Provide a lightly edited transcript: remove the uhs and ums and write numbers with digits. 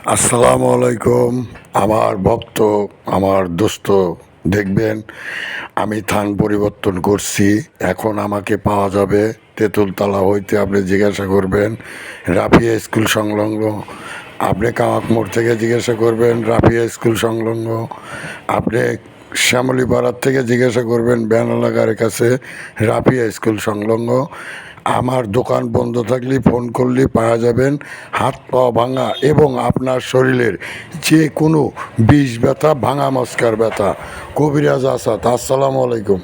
আসসালামু আলাইকুম। আমার ভক্ত, আমার দোস্ত, দেখবেন আমি থান পরিবর্তন করছি। এখন আমাকে পাওয়া যাবে তেঁতুলতলা হইতে। আপনি জিজ্ঞাসা করবেন রাফিয়া স্কুল সংলগ্ন, আপনি কামাক মোড় থেকে জিজ্ঞাসা করবেন রাফিয়া স্কুল সংলগ্ন, আপনি শ্যামলীপাড়ার থেকে জিজ্ঞাসা করবেন ব্যানালাগারের কাছে রাফিয়া স্কুল সংলগ্ন। আমার দোকান বন্ধ থাকলে ফোন করলে পাওয়া যাবেন। হাত পা ভাঙা এবং আপনার শরীরের যে কোনো বিষ ব্যথা, ভাঙা মস্কার ব্যথা, কবিরাজ আসাদ। আসসালামু আলাইকুম।